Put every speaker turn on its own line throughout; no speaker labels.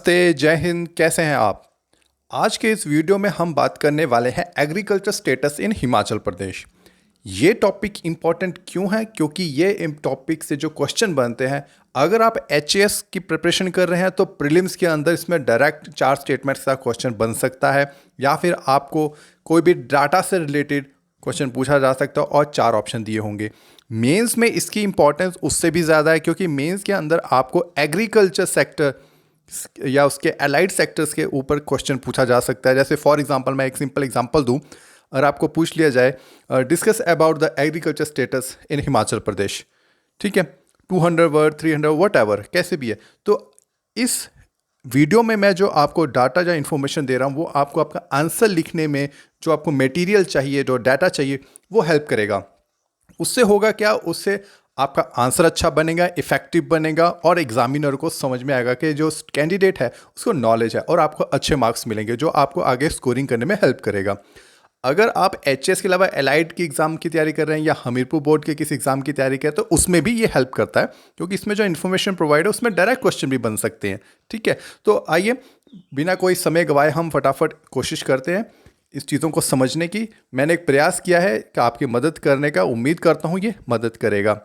नमस्ते, जय हिंद। कैसे हैं आप? आज के इस वीडियो में हम बात करने वाले हैं एग्रीकल्चर स्टेटस इन हिमाचल प्रदेश। ये टॉपिक इम्पॉर्टेंट क्यों है? क्योंकि ये टॉपिक से जो क्वेश्चन बनते हैं, अगर आप एचएएस की प्रिपरेशन कर रहे हैं तो प्रीलिम्स के अंदर इसमें डायरेक्ट 4 स्टेटमेंट्स का क्वेश्चन बन सकता है, या फिर आपको कोई भी डाटा से रिलेटेड क्वेश्चन पूछा जा सकता है और 4 ऑप्शन दिए होंगे। मेंस में इसकी इंपॉर्टेंस उससे भी ज़्यादा है, क्योंकि मेंस के अंदर आपको एग्रीकल्चर सेक्टर या उसके अलाइड सेक्टर्स के ऊपर क्वेश्चन पूछा जा सकता है। जैसे फॉर एग्जांपल मैं एक सिंपल एग्जांपल दूं, और आपको पूछ लिया जाए discuss about the agriculture status in Himachal Pradesh, ठीक है, 200 वर्ड 300 वट एवर कैसे भी है, तो इस वीडियो में मैं जो आपको डाटा या इन्फॉर्मेशन दे रहा हूँ वो आपको आपका आंसर लिखने में जो आपको मटेरियल चाहिए, जो डाटा चाहिए, वो हेल्प करेगा। उससे होगा क्या? उससे आपका आंसर अच्छा बनेगा, इफेक्टिव बनेगा, और एग्जामिनर को समझ में आएगा कि जो कैंडिडेट है उसको नॉलेज है, और आपको अच्छे मार्क्स मिलेंगे जो आपको आगे स्कोरिंग करने में हेल्प करेगा। अगर आप एचएस के अलावा एलाइड की एग्ज़ाम की तैयारी कर रहे हैं या हमीरपुर बोर्ड के किसी एग्ज़ाम की तैयारी कर रहे हैं, तो उसमें भी ये हेल्प करता है, क्योंकि इसमें जो इन्फॉर्मेशन प्रोवाइड है उसमें डायरेक्ट क्वेश्चन भी बन सकते हैं। ठीक है, तो आइए बिना कोई समय गवाए हम फटाफट कोशिश करते हैं इस चीज़ों को समझने की। मैंने एक प्रयास किया है कि आपकी मदद करने का, उम्मीद करता हूँ ये मदद करेगा।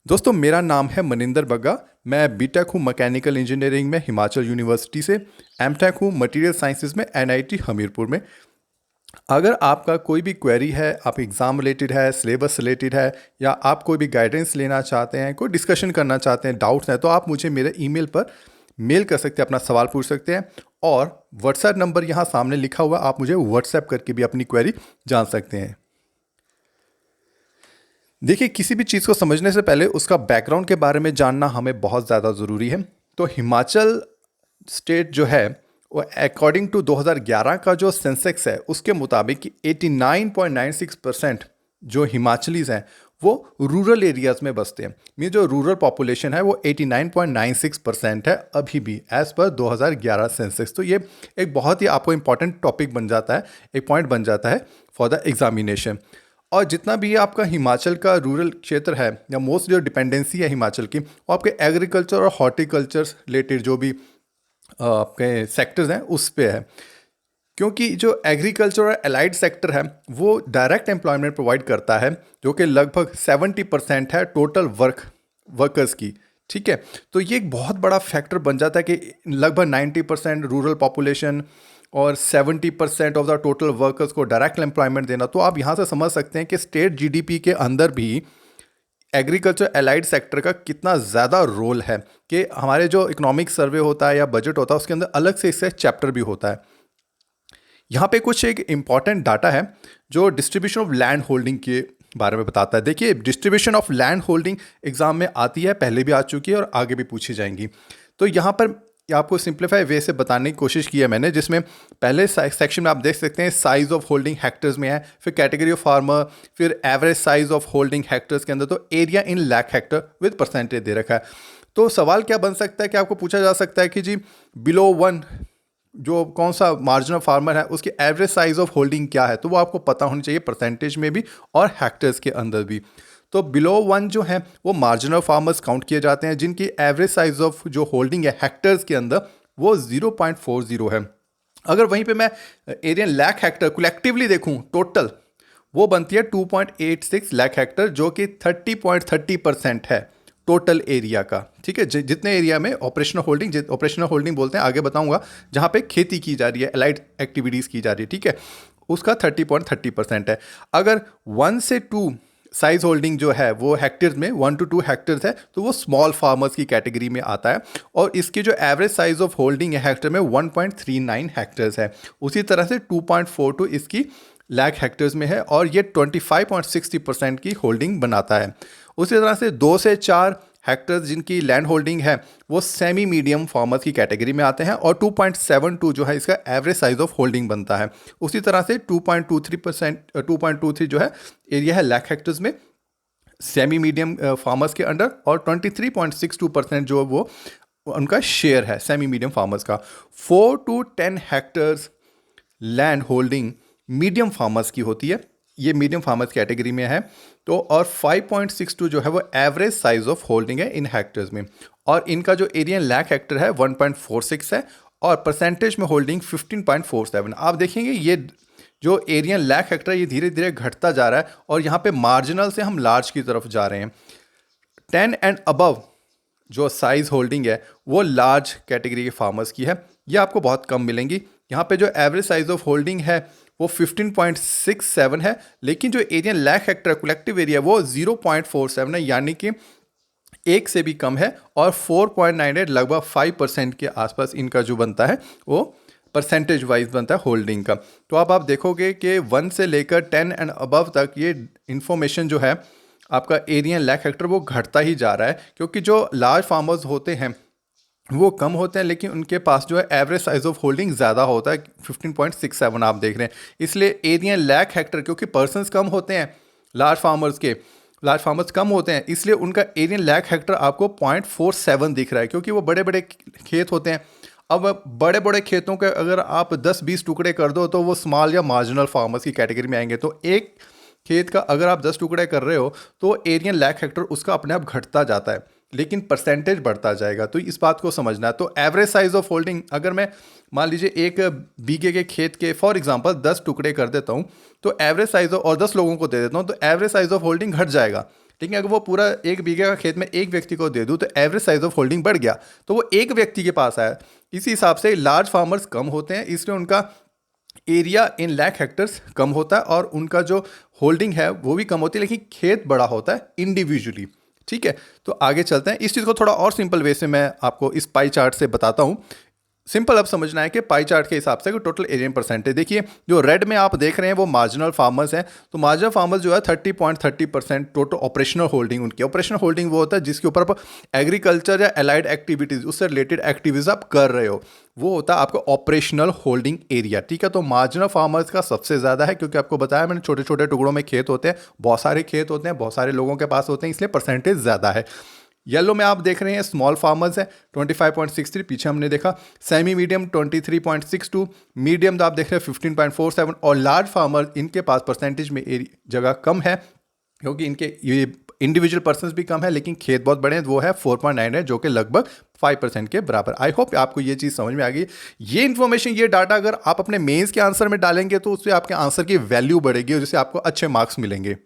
दोस्तों, मेरा नाम है मनिंदर बग्गा। मैं बीटेक हूँ मैकेनिकल इंजीनियरिंग में हिमाचल यूनिवर्सिटी से, एमटेक हूँ मटेरियल साइंसेज में एनआईटी हमीरपुर में। अगर आपका कोई भी क्वेरी है, आप एग्ज़ाम रिलेटेड है, सिलेबस रिलेटेड है, या आप कोई भी गाइडेंस लेना चाहते हैं, कोई डिस्कशन करना चाहते हैं, डाउट्स हैं, तो आप मुझे मेरे ईमेल पर मेल कर सकते हैं, अपना सवाल पूछ सकते हैं, और व्हाट्सएप नंबर यहाँ सामने लिखा हुआ, आप मुझे व्हाट्सएप करके भी अपनी क्वेरी जान सकते हैं। देखिए, किसी भी चीज़ को समझने से पहले उसका बैकग्राउंड के बारे में जानना हमें बहुत ज़्यादा ज़रूरी है। तो हिमाचल स्टेट जो है वो अकॉर्डिंग टू 2011 का जो सेंसेक्स है उसके मुताबिक कि 89.96% जो हिमाचलीज हैं वो रूरल एरियाज़ में बसते हैं। मीन जो रूरल पॉपुलेशन है वो 89.96% है अभी भी, एज़ पर 2011 सेंसेक्स। तो ये एक बहुत ही आपको इंपॉर्टेंट टॉपिक बन जाता है, एक पॉइंट बन जाता है फॉर द एग्जामिनेशन। और जितना भी आपका हिमाचल का रूरल क्षेत्र है, या मोस्ट जो डिपेंडेंसी है हिमाचल की, वो आपके एग्रीकल्चर और हॉर्टिकल्चर रिलेटेड जो भी आपके सेक्टर्स हैं उस पे है। क्योंकि जो एग्रीकल्चर और अलाइड सेक्टर है वो डायरेक्ट एम्प्लॉयमेंट प्रोवाइड करता है, जो कि लगभग 70% है टोटल वर्कर्स की। ठीक है, तो ये एक बहुत बड़ा फैक्टर बन जाता है कि लगभग 90% रूरल पॉपुलेशन और 70% ऑफ द टोटल वर्कर्स को डायरेक्ट एम्प्लॉयमेंट देना। तो आप यहाँ से समझ सकते हैं कि स्टेट जीडीपी के अंदर भी एग्रीकल्चर अलाइड सेक्टर का कितना ज़्यादा रोल है, कि हमारे जो इकोनॉमिक सर्वे होता है या बजट होता है उसके अंदर अलग से इससे चैप्टर भी होता है। यहाँ पे कुछ एक इम्पॉर्टेंट डाटा है जो डिस्ट्रीब्यूशन ऑफ लैंड होल्डिंग के बारे में बताता है। देखिए, distribution of land holding exam में आती है, पहले भी आ चुकी है और आगे भी पूछी जाएंगी। तो यहाँ पर आपको सिंप्लीफाई वे से बताने की कोशिश की है मैंने, जिसमें पहले सेक्शन में आप देख सकते हैं साइज ऑफ होल्डिंग हेक्टर्स में है, फिर कैटेगरी ऑफ फार्मर, फिर average size of holding hectares के अंदर तो area in lakh hectare with percentage दे रखा है। तो सवाल क्या बन सकता है कि आपको पूछा जा सकता है कि जी बिलो 1 जो कौन सा मार्जिन ऑफ फार्मर है उसकी एवरेज साइज ऑफ होल्डिंग क्या है, तो वो आपको पता होनी चाहिए परसेंटेज में भी और हेक्टर्स के अंदर भी। तो बिलो 1 जो है वो मार्जिनल फार्मर्स काउंट किए जाते हैं, जिनकी एवरेज साइज ऑफ जो होल्डिंग है हेक्टर्स के अंदर वो 0.40 है। अगर वहीं पे मैं एरिया लाख हेक्टर कलेक्टिवली देखूं टोटल, वो बनती है 2.86 लाख हेक्टर, जो कि 30.30% है टोटल एरिया का। ठीक है, जितने एरिया में ऑपरेशनल होल्डिंग बोलते हैं, आगे बताऊंगा, जहाँ पे खेती की जा रही है, अलाइड एक्टिविटीज़ की जा रही है, ठीक है, उसका 30.30% है। अगर 1 से 2 साइज होल्डिंग जो है वो हेक्टेयर में 1 to 2 हेक्टेयर्स है, तो वो स्मॉल फार्मर्स की कैटेगरी में आता है, और इसकी जो एवरेज साइज ऑफ होल्डिंग है हेक्टेयर में 1.39 हेक्टेयर्स है। उसी तरह से 2.42 इसकी लाख हेक्टेयर्स में है, और ये 25.60% की होल्डिंग बनाता है। उसी तरह से 2 से 4 हेक्टर्स जिनकी लैंड होल्डिंग है वो सेमी मीडियम फार्मर्स की कैटेगरी में आते हैं, और 2.72 जो है इसका एवरेज साइज ऑफ होल्डिंग बनता है। उसी तरह से 2.23 जो है एरिया है लाख हेक्टर्स में सेमी मीडियम फार्मर्स के अंडर, और 23.62% जो वो उनका शेयर है सेमी मीडियम फार्मर्स का। 4 to 10 hectares land holding medium farmers की होती है, ये मीडियम फार्मर्स कैटेगरी में है। तो और 5.62 जो है वो एवरेज साइज ऑफ होल्डिंग है इन हेक्टर्स में, और इनका जो एरिया लैख हेक्टर है 1.46 है, और परसेंटेज में होल्डिंग 15.47। आप देखेंगे ये जो एरिया लैख हेक्टर ये धीरे धीरे घटता जा रहा है, और यहाँ पे मार्जिनल से हम लार्ज की तरफ जा रहे हैं। 10 एंड अबव जो साइज होल्डिंग है वो लार्ज कैटेगरी के फार्मर्स की है, ये आपको बहुत कम मिलेंगी। यहाँ पे जो एवरेज साइज ऑफ होल्डिंग है वो 15.67 है, लेकिन जो area lakh Hector collective area वो 0.47 है, यानी कि एक से भी कम है, और 4.98 लगभग 5% के आसपास इनका जो बनता है वो परसेंटेज वाइज बनता है होल्डिंग का। तो आप देखोगे कि 1 से लेकर 10 एंड अबव तक ये इंफॉर्मेशन जो है आपका एरिया लैख हेक्टर वो घटता ही जा रहा है, क्योंकि जो लार्ज फार्मर्स होते हैं वो कम होते हैं, लेकिन उनके पास जो है एवरेज साइज ऑफ होल्डिंग ज़्यादा होता है, 15.67 आप देख रहे हैं। इसलिए एरिया लैख हेक्टर, क्योंकि पर्सनस कम होते हैं लार्ज फार्मर्स कम होते हैं, इसलिए उनका एरिया लैख हेक्टर आपको 0.47 दिख रहा है, क्योंकि वो बड़े बड़े खेत होते हैं। अब बड़े बड़े खेतों के अगर आप 10-20 टुकड़े कर दो तो वो स्मॉल या मार्जिनल फार्मर्स की कैटेगरी में आएंगे। तो एक खेत का अगर आप 10 टुकड़े कर रहे हो तो एरिया लैख हेक्टर उसका अपने आप घटता जाता है, लेकिन परसेंटेज बढ़ता जाएगा। तो इस बात को समझना है। तो एवरेज साइज ऑफ होल्डिंग, अगर मैं मान लीजिए एक बीघे के खेत के फॉर एग्जांपल 10 टुकड़े कर देता हूँ, तो एवरेज साइज और 10 लोगों को दे देता हूँ, तो एवरेज साइज ऑफ होल्डिंग घट जाएगा। लेकिन अगर वो पूरा एक बीघे का खेत में एक व्यक्ति को दे दूँ तो एवरेज साइज ऑफ होल्डिंग बढ़ गया, तो वो एक व्यक्ति के पास आया। इसी हिसाब से लार्ज फार्मर्स कम होते हैं, इसलिए उनका एरिया इन लैख हेक्टर्स कम होता है, और उनका जो होल्डिंग है वो भी कम होती है, लेकिन खेत बड़ा होता है इंडिविजुअली। ठीक है, तो आगे चलते हैं। इस चीज़ को थोड़ा और सिंपल वे से मैं आपको इस पाई चार्ट से बताता हूँ। सिंपल अब समझना है कि पाई चार्ट के हिसाब से टोटल एरिया परसेंटेज देखिए, जो रेड में आप देख रहे हैं वो मार्जिनल फार्मर्स हैं। तो मार्जिनल फार्मर्स जो है 30.30% टोटल ऑपरेशनल होल्डिंग उनकी। ऑपरेशनल होल्डिंग वो होता है जिसके ऊपर आप एग्रीकल्चर या एलाइड एक्टिविटीज़ उससे रिलेटेड एक्टिविटीज़ आप कर रहे हो, वो होता है आपका ऑपरेशनल होल्डिंग एरिया। ठीक है, तो मार्जिनल फार्मर्स का सबसे ज़्यादा है, क्योंकि आपको बताया मैंने छोटे छोटे टुकड़ों में खेत होते हैं, बहुत सारे खेत होते हैं, बहुत सारे लोगों के पास होते हैं, इसलिए परसेंटेज ज़्यादा है। येलो में आप देख रहे हैं स्मॉल फार्मर्स है 25.63, पीछे हमने देखा। सेमी मीडियम 23.62, मीडियम तो आप देख रहे हैं 15.47, और लार्ज फार्मर इनके पास परसेंटेज में जगह कम है, क्योंकि इनके ये इंडिविजुअल पर्सन्स भी कम है, लेकिन खेत बहुत बड़े हैं, वो है 4.9 है, जो कि लगभग 5% के बराबर। आई होप आपको ये चीज़ समझ में आ गई। ये इन्फॉर्मेशन, ये डाटा अगर आप अपने मेंस के आंसर में डालेंगे तो उससे आपके आंसर की वैल्यू बढ़ेगी, और जिससे आपको अच्छे मार्क्स मिलेंगे।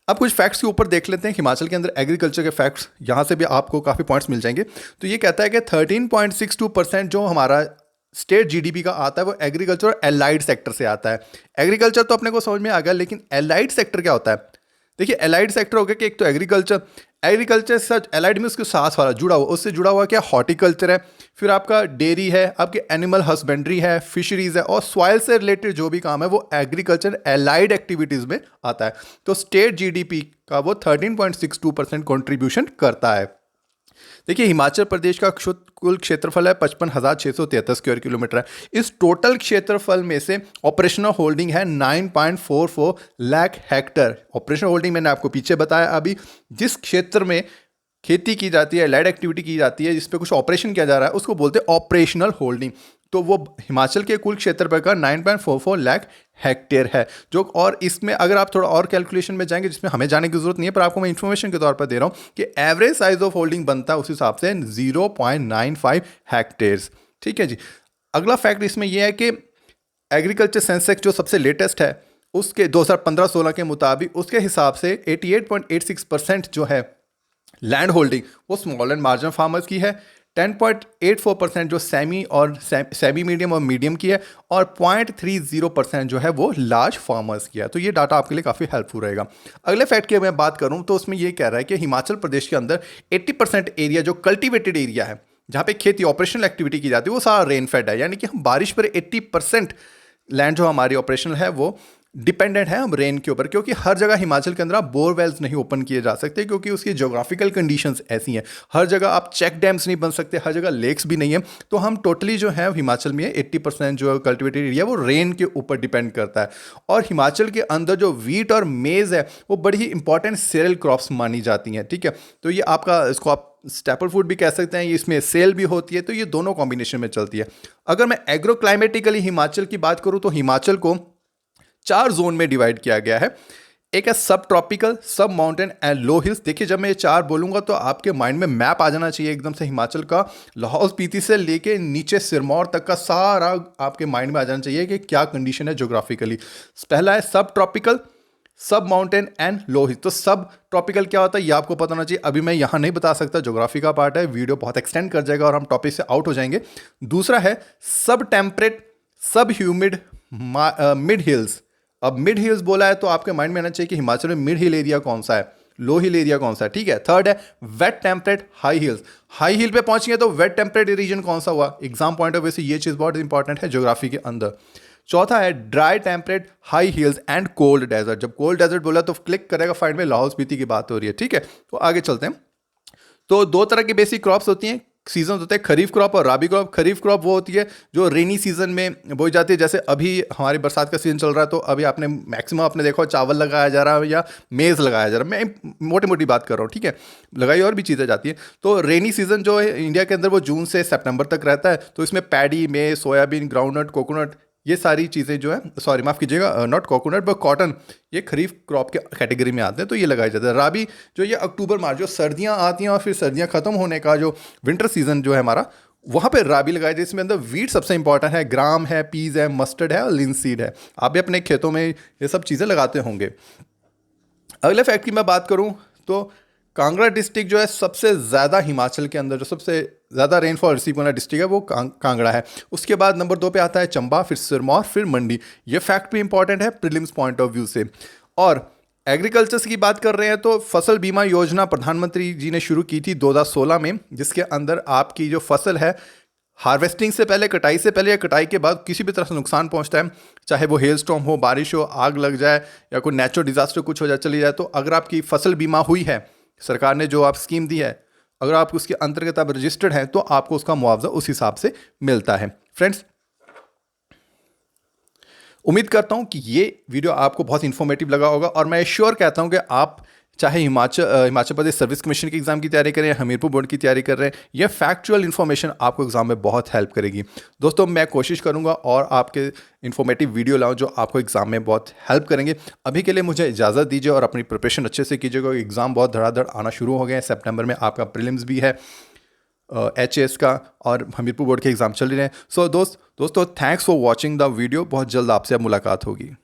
अब कुछ फैक्ट्स के ऊपर देख लेते हैं। हिमाचल के अंदर एग्रीकल्चर के फैक्ट्स, यहाँ से भी आपको काफ़ी पॉइंट्स मिल जाएंगे। तो ये कहता है कि 13.62% जो हमारा स्टेट जीडीपी का आता है वो एग्रीकल्चर और एलाइड सेक्टर से आता है। एग्रीकल्चर तो अपने को समझ में आ गया, लेकिन एलाइड सेक्टर क्या होता है? देखिए, एलाइड सेक्टर हो गया कि एक तो एग्रीकल्चर सच एलाइड में उसके साथ वाला जुड़ा हुआ, उससे जुड़ा हुआ क्या हॉर्टिकल्चर है, फिर आपका डेयरी है, आपके एनिमल हस्बेंड्री है, फिशरीज है, और सॉइल से रिलेटेड जो भी काम है वो एग्रीकल्चर एलाइड एक्टिविटीज़ में आता है। तो स्टेट जीडीपी का वो 13.62% कॉन्ट्रीब्यूशन करता है। देखिए, हिमाचल प्रदेश का कुल क्षेत्रफल है 55,673 स्क्वायर किलोमीटर है। इस टोटल क्षेत्रफल में से ऑपरेशनल होल्डिंग है 9.44 लाख हेक्टर। ऑपरेशनल होल्डिंग मैंने आपको पीछे बताया। अभी जिस क्षेत्र में खेती की जाती है, लैंड एक्टिविटी की जाती है, जिस पे कुछ ऑपरेशन किया जा रहा है, उसको बोलते हैं ऑपरेशनल होल्डिंग। तो वो हिमाचल के कुल क्षेत्रफल का 9.44 लाख हेक्टेयर है। जो और इसमें अगर आप थोड़ा और कैलकुलेशन में जाएंगे, जिसमें हमें जाने की जरूरत नहीं है, पर आपको मैं इन्फॉर्मेशन के तौर पर दे रहा हूँ कि एवरेज साइज ऑफ होल्डिंग बनता है उस हिसाब से 0.95 हेक्टेयर्स। ठीक है जी। अगला फैक्ट इसमें यह है कि एग्रीकल्चर सेंसेक्स जो सबसे लेटेस्ट है उसके 2015-16 के मुताबिक उसके हिसाब से 88.86% जो है लैंड होल्डिंग वो स्मॉल एंड मार्जिनल फार्मर्स की है। 10.84% जो सेमी मीडियम और मीडियम की है, और 0.30% जो है वो लार्ज फार्मर्स की है। तो ये डाटा आपके लिए काफ़ी हेल्पफुल रहेगा। अगले फैक्ट की मैं बात करूं तो उसमें ये कह रहा है कि हिमाचल प्रदेश के अंदर 80% एरिया जो कल्टिवेटेड एरिया है, जहाँ पे खेती ऑपरेशनल एक्टिविटी की जाती है, वो सारा रेनफेड है, यानी कि हम बारिश पर 80% लैंड जो हमारी ऑपरेशनल है वो डिपेंडेंट है हम रेन के ऊपर, क्योंकि हर जगह हिमाचल के अंदर आप बोरवेल्स नहीं ओपन किए जा सकते, क्योंकि उसकी ज्योग्राफिकल कंडीशंस ऐसी हैं। हर जगह आप चेक डैम्स नहीं बन सकते, हर जगह लेक्स भी नहीं है। तो हम टोटली जो है हिमाचल में 80% जो कल्टिवेटेड एरिया वो रेन के ऊपर डिपेंड करता है। और हिमाचल के अंदर जो वीट और मेज़ है वो बड़ी ही इंपॉर्टेंट सीरियल क्रॉप्स मानी जाती हैं। ठीक है, तो ये आपका, इसको आप स्टेपल फूड भी कह सकते हैं, इसमें सेल भी होती है, तो ये दोनों कॉम्बिनेशन में चलती है। अगर मैं एग्रो क्लाइमेटिकली हिमाचल की बात करूँ तो हिमाचल को 4 जोन में डिवाइड किया गया है। एक है सब ट्रॉपिकल, सब माउंटेन एंड लो हिल्स। देखिए जब मैं ये 4 बोलूंगा तो आपके माइंड में मैप आ जाना चाहिए एकदम से, हिमाचल का लाहौल स्पीति से लेके नीचे सिरमौर तक का सारा आपके माइंड में आ जाना चाहिए कि क्या कंडीशन है ज्योग्राफिकली। पहला है सब ट्रॉपिकल, सब माउंटेन एंड लो हिल। तो सब ट्रॉपिकल क्या होता है ये आपको पता होना चाहिए। अभी मैं यहाँ नहीं बता सकता, ज्योग्राफी का पार्ट है, वीडियो बहुत एक्सटेंड कर जाएगा और हम टॉपिक से आउट हो जाएंगे। दूसरा है सब टेम्परेट, सब ह्यूमिड, मिड हिल्स। अब मिड हिल्स बोला है तो आपके माइंड में आना चाहिए कि हिमाचल में मिड हिल एरिया कौन सा है, लो हिल एरिया कौन सा है, ठीक है। थर्ड है wet temperate high hills. High hill पे पहुंच गए तो वेट टेम्परेट रीजन कौन सा हुआ, एग्जाम पॉइंट ऑफ व्यू से ये चीज़ बहुत इंपॉर्टेंट है ज्योग्राफी के अंदर। चौथा है dry temperate high hills and cold desert. जब कोल्ड डेजर्ट बोला तो क्लिक करेगा फाइंड में, लाहौल स्पीति की बात हो रही है, ठीक है। तो आगे चलते हैं। तो 2 तरह की बेसिक क्रॉप्स होती हैं, सीजन होते हैं, खरीफ क्रॉप और राबी क्रॉप। खरीफ क्रॉप वो होती है जो रेनी सीजन में बोई जाती है, जैसे अभी हमारी बरसात का सीजन चल रहा है तो अभी आपने मैक्सिमम आपने देखा चावल लगाया जा रहा है या मेज़ लगाया जा रहा है, मैं मोटी मोटी बात कर रहा हूँ, ठीक है। लगाई और भी चीज़ें जाती हैं। तो रेनी सीजन जो है इंडिया के अंदर वो जून से सितंबर तक रहता है। तो इसमें पैडी, मेज, सोयाबीन, ग्राउंडनट, कोकोनट, ये सारी चीज़ें जो है, सॉरी माफ़ कीजिएगा, नॉट कोकोनट बट कॉटन, ये खरीफ क्रॉप के कैटेगरी में आते हैं, तो ये लगाया जाता है। राबी जो ये अक्टूबर मार्च, जो सर्दियाँ आती हैं और फिर सर्दियाँ ख़त्म होने का जो विंटर सीजन जो है हमारा, वहाँ पे राबी लगाई जाती है। इसमें अंदर वीट सबसे इंपॉर्टेंट है, ग्राम है, पीज है, मस्टर्ड है और लिंसीड है। आप भी अपने खेतों में ये सब चीज़ें लगाते होंगे। अगले फैक्ट की मैं बात करूँ तो कांगड़ा डिस्ट्रिक्ट जो है सबसे ज़्यादा हिमाचल के अंदर जो सबसे ज़्यादा रेनफॉल रिसीव करना डिस्ट्रिक्ट है वो कांगड़ा है। उसके बाद नंबर 2 पे आता है चंबा, फिर सिरमौर, फिर मंडी। ये फैक्ट भी इंपॉर्टेंट है प्रीलिम्स पॉइंट ऑफ व्यू से। और एग्रीकल्चर की बात कर रहे हैं तो फसल बीमा योजना प्रधानमंत्री जी ने शुरू की थी 2016 में, जिसके अंदर आपकी जो फसल है हार्वेस्टिंग से पहले, कटाई से पहले या कटाई के बाद किसी भी तरह से नुकसान पहुंचता है, चाहे वो हेल स्टॉर्म हो, बारिश हो, आग लग जाए या कोई नेचुरल डिजास्टर कुछ हो जाए, चली जाए, तो अगर आपकी फसल बीमा हुई है, सरकार ने जो आप स्कीम दी है, अगर आप उसके अंतर्गत आप रजिस्टर्ड हैं तो आपको उसका मुआवजा उस हिसाब से मिलता है। फ्रेंड्स, उम्मीद करता हूं कि ये वीडियो आपको बहुत इंफॉर्मेटिव लगा होगा और मैं श्योर कहता हूं कि आप चाहे हिमाचल प्रदेश सर्विस कमीशन के एग्जाम की तैयारी करें, हमीरपुर बोर्ड की तैयारी कर रहे हैं, यह फैक्चुअल इन्फॉर्मेशन आपको एग्जाम में बहुत हेल्प करेगी। दोस्तों, मैं कोशिश करूंगा और आपके इन्फॉर्मेटिव वीडियो लाऊं जो आपको एग्जाम में बहुत हेल्प करेंगे। अभी के लिए मुझे इजाज़त दीजिए और अपनी प्रिपरेशन अच्छे से कीजिएगा। एग्ज़ाम बहुत धड़ाधड़ आना शुरू हो गए हैं। सितंबर में आपका प्रीलिम्स भी है, HAS का, और हमीरपुर बोर्ड के एग्ज़ाम चल रहे हैं। सो दोस्तों, thanks for watching the video. बहुत जल्द आपसे अब मुलाकात होगी।